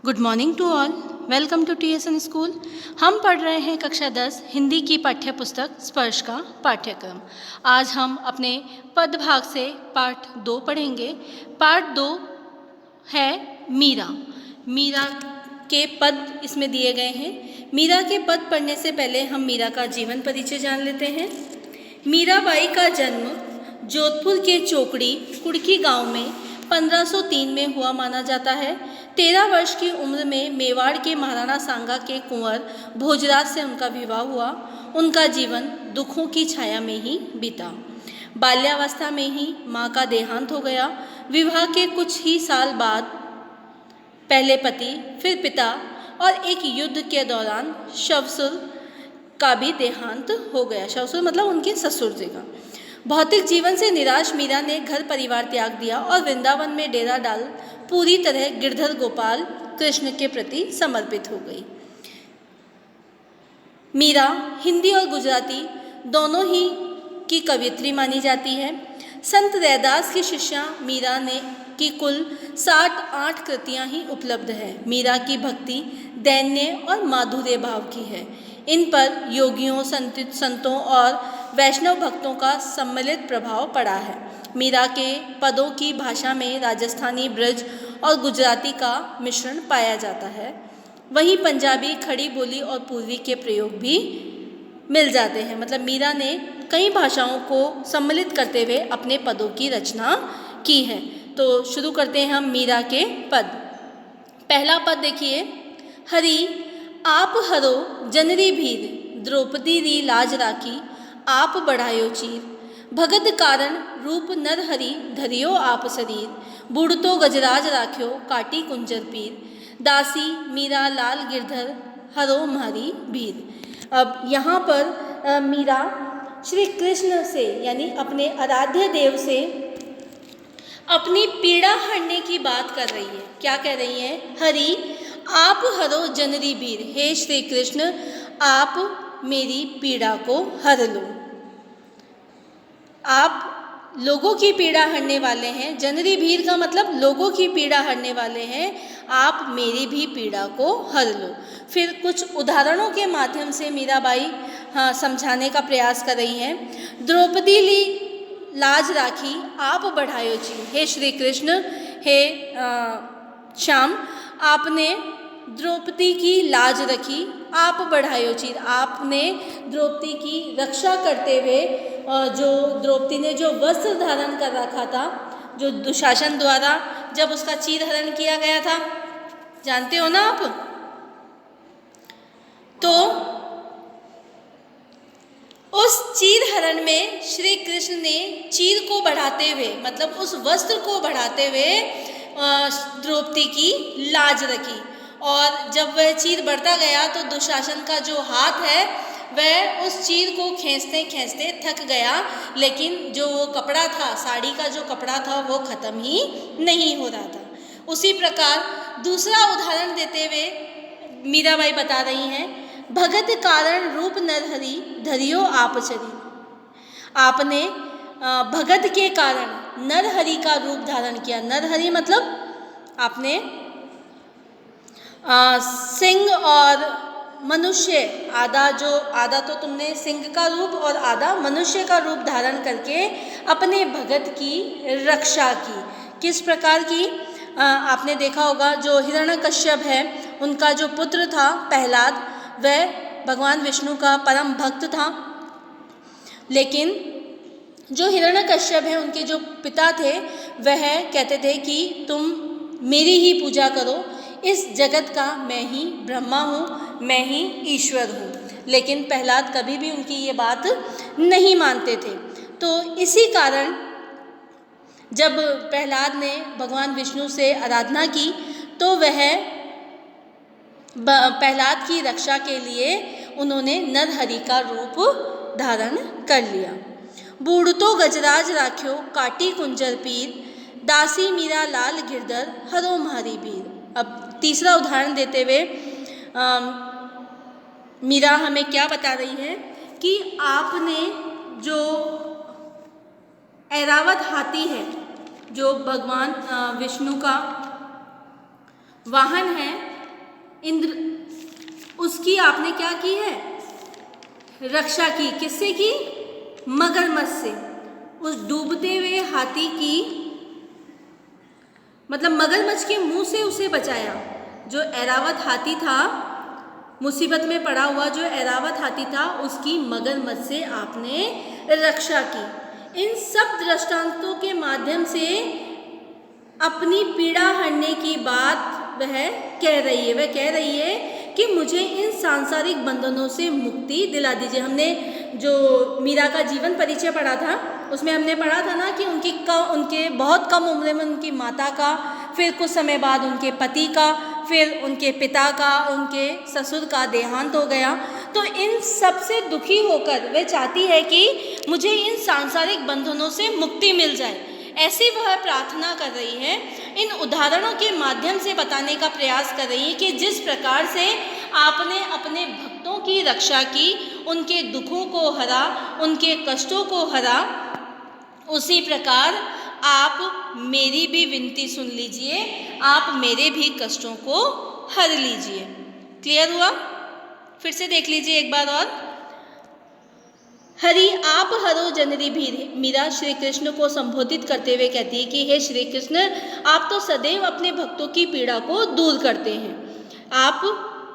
Good morning to all. Welcome to TSN school. हम पढ़ रहे हैं कक्षा 10 हिंदी की पाठ्य पुस्तक स्पर्श का पाठ्यक्रम। आज हम अपने पद भाग से पाठ 2 पढ़ेंगे। पाठ 2 है मीरा। मीरा के पद इसमें दिए गए हैं। मीरा के पद पढ़ने से पहले हम मीरा का जीवन परिचय जान लेते हैं। मीराबाई का जन्म जोधपुर के चोकड़ी कुड़की गांव में 1503 में हुआ माना जाता है। 13 वर्ष की उम्र में मेवाड़ के महाराणा सांगा के कुंवर भोजराज से उनका विवाह हुआ। उनका जीवन दुखों की छाया में ही बीता। बाल्यावस्था में ही माँ का देहांत हो गया। विवाह के कुछ ही साल बाद पहले पति, फिर पिता और एक युद्ध के दौरान शवसुर का भी देहांत हो गया। शवसुर मतलब उनके ससुर जी का। भौतिक जीवन से निराश मीरा ने घर परिवार त्याग दिया और वृंदावन में डेरा डाल पूरी तरह गिरधर गोपाल कृष्ण के प्रति समर्पित हो गई। मीरा हिंदी और गुजराती दोनों ही की कवयित्री मानी जाती है। संत रैदास की शिष्या मीरा ने की कुल 68 कृतियाँ ही उपलब्ध है। मीरा की भक्ति दैन्य और माधुर्य भाव की है। इन पर योगियों, संतों और वैष्णव भक्तों का सम्मिलित प्रभाव पड़ा है। मीरा के पदों की भाषा में राजस्थानी, ब्रज और गुजराती का मिश्रण पाया जाता है। वहीं पंजाबी, खड़ी बोली और पूर्वी के प्रयोग भी मिल जाते हैं। मतलब मीरा ने कई भाषाओं को सम्मिलित करते हुए अपने पदों की रचना की है। तो शुरू करते हैं हम मीरा के पद। पहला पद देखिए। हरि आप हरो जनरी भीर, द्रौपदी री लाज राखी, आप बढ़ायो चीर। भगत कारण रूप नर हरि, धरियो आप शरीर। बूढ़तो गजराज राख्यो, काटी कुंजर पीर। दासी मीरा लाल गिरधर, हरो म्हारी भीर। अब यहाँ पर मीरा श्री कृष्ण से यानी अपने आराध्य देव से अपनी पीड़ा हरने की बात कर रही है। क्या कह रही है? हरि आप हरो जनरी भीर, हे श्री कृष्ण आप मेरी पीड़ा को हर लो। आप लोगों की पीड़ा हरने वाले हैं। जनरी भीर का मतलब लोगों की पीड़ा हरने वाले हैं। आप मेरी भी पीड़ा को हर लो। फिर कुछ उदाहरणों के माध्यम से मीराबाई समझाने का प्रयास कर रही हैं। द्रौपदी ली लाज राखी, आप बढ़ायो चीर। हे श्री कृष्ण, हे श्याम, आपने द्रौपदी की लाज रखी, आप बढ़ायो चीर। आपने द्रौपदी की रक्षा करते हुए जो द्रौपदी ने जो वस्त्र धारण कर रखा था, जो दुशासन द्वारा जब उसका चीर हरण किया गया था, जानते हो ना आप, तो उस चीर हरण में श्री कृष्ण ने चीर को बढ़ाते हुए मतलब उस वस्त्र को बढ़ाते हुए द्रौपदी की लाज रखी। और जब वह चीर बढ़ता गया तो दुशासन का जो हाथ है वह उस चीर को खींचते खींचते थक गया, लेकिन जो वो कपड़ा था, साड़ी का जो कपड़ा था, वो ख़त्म ही नहीं हो रहा था। उसी प्रकार दूसरा उदाहरण देते हुए मीराबाई बता रही हैं। भगत कारण रूप नरहरि, धरियो आप शरीर। आपने भगत के कारण नरहरि का रूप धारण किया। नरहरि मतलब आपने सिंह और मनुष्य, आधा तो तुमने सिंह का रूप और आधा मनुष्य का रूप धारण करके अपने भगत की रक्षा की। किस प्रकार की? आपने देखा होगा जो हिरण्यकश्यप है, उनका जो पुत्र था प्रहलाद, वह भगवान विष्णु का परम भक्त था। लेकिन जो हिरण्यकश्यप है, उनके जो पिता थे, वह कहते थे कि तुम मेरी ही पूजा करो, इस जगत का मैं ही ब्रह्मा हूँ, मैं ही ईश्वर हूँ। लेकिन प्रहलाद कभी भी उनकी ये बात नहीं मानते थे। तो इसी कारण जब प्रहलाद ने भगवान विष्णु से आराधना की तो वह प्रहलाद की रक्षा के लिए उन्होंने नरहरि का रूप धारण कर लिया। बूढ़तो गजराज राख्यो, काटी कुंजर पीर। दासी मीरा लाल गिरधर, हरो म्हारी भीर। अब तीसरा उदाहरण देते हुए मीरा हमें क्या बता रही है कि आपने जो ऐरावत हाथी है, जो भगवान विष्णु का वाहन है, इंद्र उसकी आपने क्या की है? रक्षा की। किससे की? मगरमच्छ से। उस डूबते हुए हाथी की, मतलब मगरमच्छ के मुंह से उसे बचाया। जो ऐरावत हाथी था, मुसीबत में पड़ा हुआ जो ऐरावत हाथी था, उसकी मगरमच्छ से आपने रक्षा की। इन सब दृष्टांतों के माध्यम से अपनी पीड़ा हरने की बात वह कह रही है। वह कह रही है कि मुझे इन सांसारिक बंधनों से मुक्ति दिला दीजिए। हमने जो मीरा का जीवन परिचय पढ़ा था, उसमें हमने पढ़ा था ना कि उनके बहुत कम उम्र में उनकी माता का, फिर कुछ समय बाद उनके पति का, फिर उनके पिता का, उनके ससुर का देहांत हो गया। तो इन सब से दुखी होकर वह चाहती है कि मुझे इन सांसारिक बंधनों से मुक्ति मिल जाए। ऐसी वह प्रार्थना कर रही है। इन उदाहरणों के माध्यम से बताने का प्रयास कर रही है कि जिस प्रकार से आपने अपने भक्तों की रक्षा की, उनके दुखों को हरा, उनके कष्टों को हरा, उसी प्रकार आप मेरी भी विनती सुन लीजिए, आप मेरे भी कष्टों को हर लीजिए। क्लियर हुआ? फिर से देख लीजिए एक बार और। हरि आप हरो जनरी भीर। मीरा श्री कृष्ण को संबोधित करते हुए कहती है कि हे श्री कृष्ण, आप तो सदैव अपने भक्तों की पीड़ा को दूर करते हैं। आप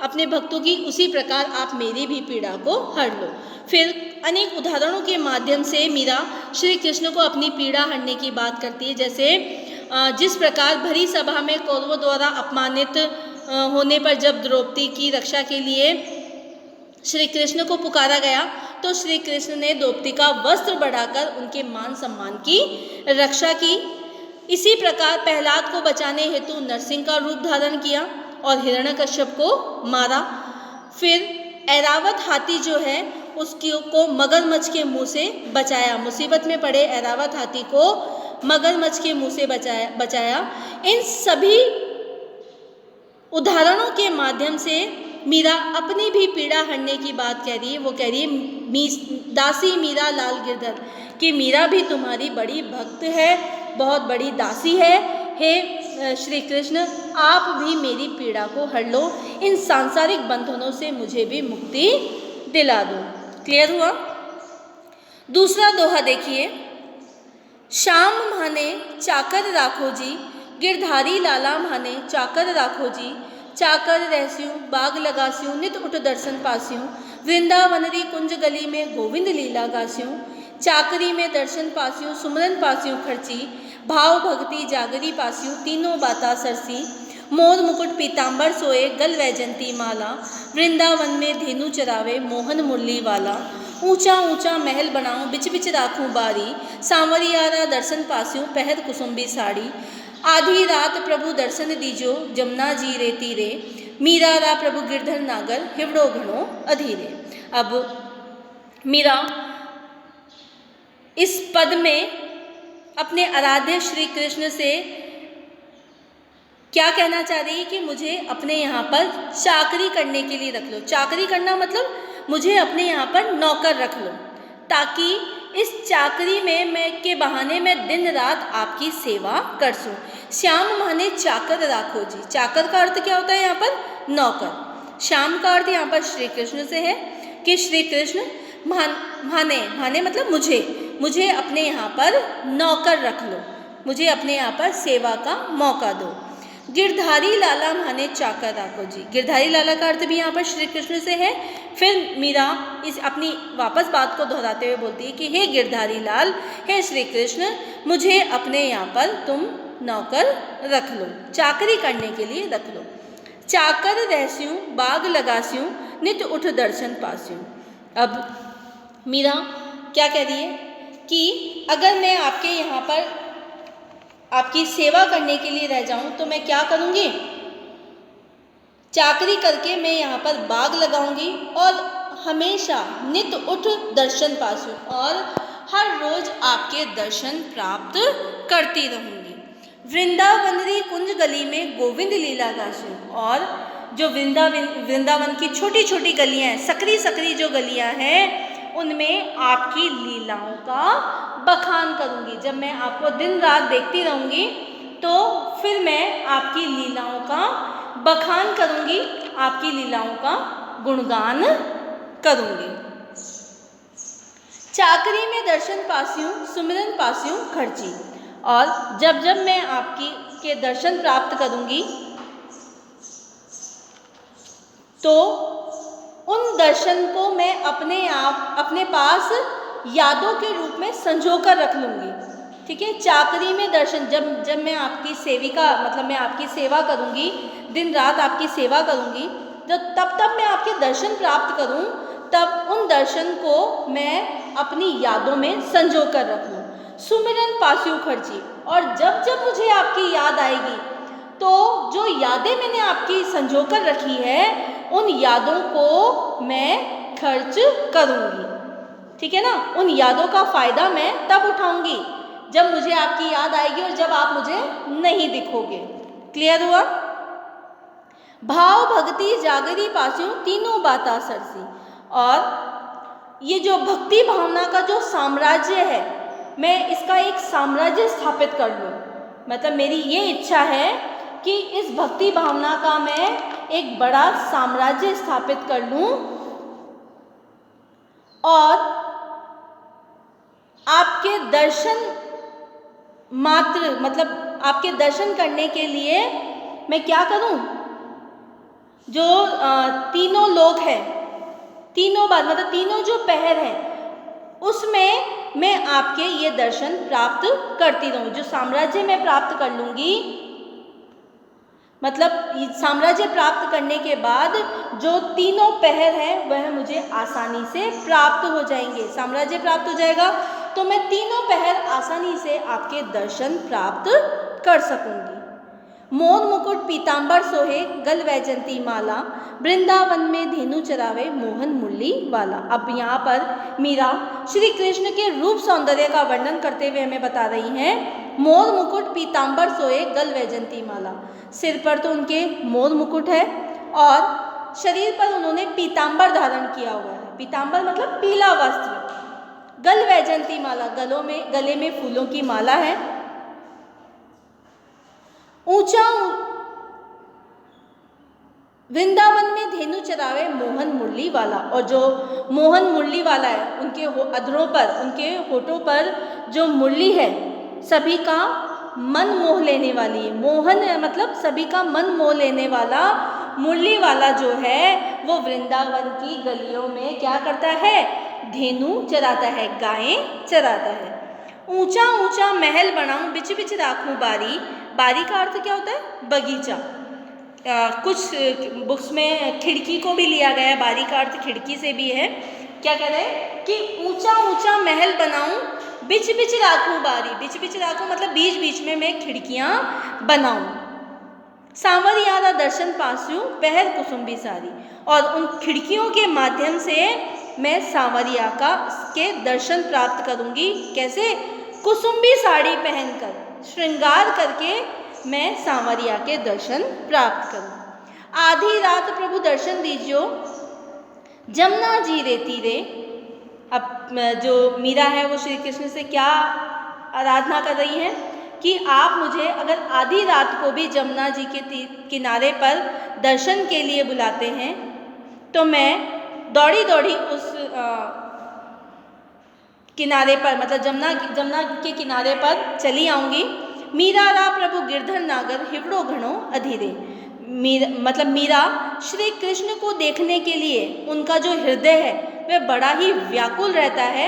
अपने भक्तों की, उसी प्रकार आप मेरी भी पीड़ा को हर लो। फिर अनेक उदाहरणों के माध्यम से मीरा श्री कृष्ण को अपनी पीड़ा हरने की बात करती है। जैसे जिस प्रकार भरी सभा में कौरवों द्वारा अपमानित होने पर जब द्रौपदी की रक्षा के लिए श्री कृष्ण को पुकारा गया, तो श्री कृष्ण ने द्रौपदी का वस्त्र बढ़ाकर उनके मान सम्मान की रक्षा की। इसी प्रकार प्रहलाद को बचाने हेतु नरसिंह का रूप धारण किया और हिरण्यकश्यप को मारा। फिर ऐरावत हाथी जो है उसको मगरमच्छ के मुंह से बचाया। मुसीबत में पड़े ऐरावत हाथी को मगरमच्छ के मुंह से बचाया। इन सभी उदाहरणों के माध्यम से मीरा अपनी भी पीड़ा हरने की बात कह रही है। वो कह रही है दासी मीरा लाल गिरधर, कि मीरा भी तुम्हारी बड़ी भक्त है, बहुत बड़ी दासी है। हे श्री कृष्ण, आप भी मेरी पीड़ा को हर लो, इन सांसारिक बंधनों से मुझे भी मुक्ति दिला दो। क्लियर हुआ? दूसरा दोहा देखिए। श्याम माने चाकर राखो जी, गिरधारी लाला माने चाकर राखो जी। चाकर रहस्यूं बाग लगास्यूं, नित उठ दर्शन पास्यूं। वृंदावनरी कुंज गली में गोविंद लीला गास्यूं। चाकरी में दर्शन पास्यूं, सुमरन पास्यूं खर्ची। भाव भक्ति जागरी पास्यूं, तीनों बाता सरसी। मोर मुकुट पीताम्बर सोए, गल वैजंती माला। वृंदावन में धेनु चरावे, मोहन मुरली वाला। ऊंचा ऊंचा महल बनाऊं, बिच बिच राखूं बारी। सांवरियारा दर्शन पास्यूं, पहर कुसुम्बी साड़ी। आधी रात प्रभु दर्शन दीजो, जमुना जी रे तीरे। मीरा रा प्रभु गिरधर नागर, हिवड़ो घणो अधीरे। अब मीरा इस पद में अपने आराध्य श्री कृष्ण से क्या कहना चाह रही है कि मुझे अपने यहाँ पर चाकरी करने के लिए रख लो। चाकरी करना मतलब मुझे अपने यहाँ पर नौकर रख लो, ताकि इस चाकरी में के बहाने मैं दिन रात आपकी सेवा कर सूँ। श्याम माने चाकर राखो जी। चाकर का अर्थ क्या होता है यहाँ पर? नौकर। श्याम का अर्थ यहाँ पर श्री कृष्ण से है कि श्री कृष्ण माने मतलब मुझे अपने यहाँ पर नौकर रख लो, मुझे अपने यहाँ पर सेवा का मौका दो। गिरधारी लाला माने चाकर राखो जी। गिरधारी लाला का अर्थ भी यहाँ पर श्री कृष्ण से है। फिर मीरा इस अपनी वापस बात को दोहराते हुए बोलती है कि हे गिरधारी लाल, हे श्री कृष्ण, मुझे अपने यहाँ पर तुम नौकर रख लो, चाकरी करने के लिए रख लो। चाकर रहस्यूं बाग लगास्यूं, नित उठ दर्शन पास्यूं। अब मीरा क्या कह रही है कि अगर मैं आपके यहाँ पर आपकी सेवा करने के लिए रह जाऊं तो मैं क्या करूंगी? चाकरी करके मैं यहाँ पर बाग लगाऊंगी और हमेशा नित उठ दर्शन पासूं, और हर रोज आपके दर्शन प्राप्त करती रहूंगी। वृंदावनरी कुंज गली में गोविंद लीला गासूं, और जो वृंदावन की छोटी छोटी गलियां हैं, सकरी सकरी जो गलियां हैं, उनमें आपकी लीलाओं का बखान करूंगी। जब मैं आपको दिन रात देखती रहूंगी तो फिर मैं आपकी लीलाओं का बखान करूंगी, आपकी लीलाओं का गुणगान करूँगी। चाकरी में दर्शन पासियों सुमिरन पासियों खर्ची। और जब जब मैं आपकी के दर्शन प्राप्त करूँगी तो उन दर्शन को मैं अपने पास यादों के रूप में संजो कर रख लूँगी। ठीक है, चाकरी में दर्शन, जब मैं आपकी सेविका मतलब मैं आपकी सेवा करूँगी, दिन रात आपकी सेवा करूँगी, तब मैं आपके दर्शन प्राप्त करूँ, तब उन दर्शन को मैं अपनी यादों में संजो कर रख लूँ। सुमिरन पासियों खर्ची, और जब जब मुझे आपकी याद आएगी तो जो यादें मैंने आपकी संजो कर रखी है उन यादों को मैं खर्च करूँगी। ठीक है ना, उन यादों का फ़ायदा मैं तब उठाऊँगी जब मुझे आपकी याद आएगी और जब आप मुझे नहीं दिखोगे। क्लियर हुआ? भाव भक्ति जागरी पासियों तीनों बाता सरसी। और ये जो भक्ति भावना का जो साम्राज्य है, मैं इसका एक साम्राज्य स्थापित कर लूँ। मतलब मेरी ये इच्छा है कि इस भक्ति भावना का मैं एक बड़ा साम्राज्य स्थापित कर लूँ और आपके दर्शन मात्र मतलब आपके दर्शन करने के लिए मैं क्या करूं, जो तीनों लोक हैं, तीनों बार मतलब तीनों जो पहर हैं उसमें मैं आपके ये दर्शन प्राप्त करती रहूं। जो साम्राज्य मैं प्राप्त कर लूँगी, मतलब साम्राज्य प्राप्त करने के बाद जो तीनों पहर हैं वह मुझे आसानी से प्राप्त हो जाएंगे। साम्राज्य प्राप्त हो जाएगा तो मैं तीनों पहर आसानी से आपके दर्शन प्राप्त कर सकूंगी। मोर मुकुट पीतांबर सोहे गल वैजंती माला, वृंदावन में धेनु चरावे मोहन मुरली वाला। अब यहाँ पर मीरा श्री कृष्ण के रूप सौंदर्य का वर्णन करते हुए हमें बता रही हैं, मोर मुकुट पीतांबर सोहे गल वैजंती माला। सिर पर तो उनके मोर मुकुट है और शरीर पर उन्होंने पीतांबर धारण किया हुआ है। पीतांबर मतलब पीला वस्त्र। गल वैजंती माला, गले में फूलों की माला है। ऊंचा वृंदावन में धेनु चरावे मोहन मुरली वाला। और जो मोहन मुरली वाला है, उनके अधरों पर, उनके होठों पर जो मुरली है सभी का मन मोह लेने वाली है। मोहन मतलब सभी का मन मोह लेने वाला मुरली वाला जो है वो वृंदावन की गलियों में क्या करता है, धेनु चराता है, गायें चराता है। ऊंचा ऊंचा महल बनाऊं बिच बिच राखूं बारी। बारी का अर्थ क्या होता है, बगीचा। कुछ बुक्स में खिड़की को भी लिया गया है, बारी का अर्थ खिड़की से भी है। क्या कह रहे हैं कि ऊंचा ऊंचा महल बनाऊं बिच बिच राखूं बारी। बिच बिच राखूं मतलब बीच बीच में मैं खिड़कियां बनाऊं। सांवरियारा दर्शन पासियों पहल कुसुम्बी सारी। और उन खिड़कियों के माध्यम से मैं सांवरिया के दर्शन प्राप्त करूंगी। कैसे? कुसुम्बी साड़ी पहनकर, श्रृंगार करके मैं सांवरिया के दर्शन प्राप्त करूं। आधी रात प्रभु दर्शन दीजियो जमुना जी रे तीरे। अब जो मीरा है वो श्री कृष्ण से क्या आराधना कर रही है कि आप मुझे अगर आधी रात को भी जमुना जी के किनारे पर दर्शन के लिए बुलाते हैं तो मैं दौड़ी दौड़ी उस किनारे पर मतलब जमुना के किनारे पर चली आऊँगी। मीरा रा प्रभु गिरधर नागर हिवड़ो घणो अधीरे। मीरा श्री कृष्ण को देखने के लिए उनका जो हृदय है वह बड़ा ही व्याकुल रहता है,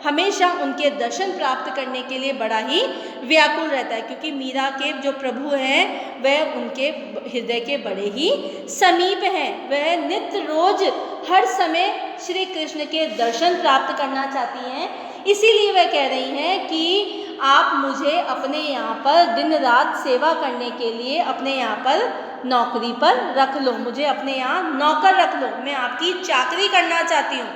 हमेशा उनके दर्शन प्राप्त करने के लिए बड़ा ही व्याकुल रहता है, क्योंकि मीरा के जो प्रभु हैं वह उनके हृदय के बड़े ही समीप हैं। वह नित्य रोज हर समय श्री कृष्ण के दर्शन प्राप्त करना चाहती हैं। इसीलिए वह कह रही हैं कि आप मुझे अपने यहाँ पर दिन रात सेवा करने के लिए अपने यहाँ पर नौकरी पर रख लो, मुझे अपने यहाँ नौकर रख लो। मैं आपकी चाकरी करना चाहती हूँ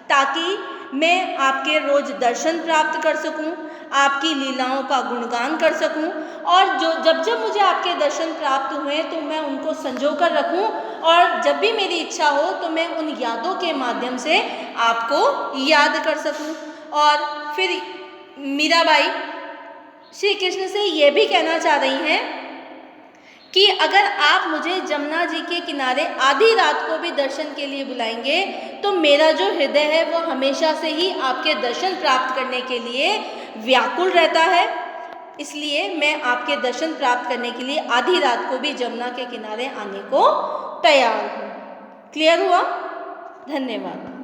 ताकि मैं आपके रोज दर्शन प्राप्त कर सकूं, आपकी लीलाओं का गुणगान कर सकूं, और जब जब मुझे आपके दर्शन प्राप्त हुए तो मैं उनको संजो कर रखूं, और जब भी मेरी इच्छा हो तो मैं उन यादों के माध्यम से आपको याद कर सकूं। और फिर मीराबाई श्री कृष्ण से ये भी कहना चाह रही हैं कि अगर आप मुझे जमुना जी के किनारे आधी रात को भी दर्शन के लिए बुलाएंगे तो मेरा जो हृदय है वो हमेशा से ही आपके दर्शन प्राप्त करने के लिए व्याकुल रहता है। इसलिए मैं आपके दर्शन प्राप्त करने के लिए आधी रात को भी जमुना के किनारे आने को तैयार हूँ। क्लियर हुआ? धन्यवाद।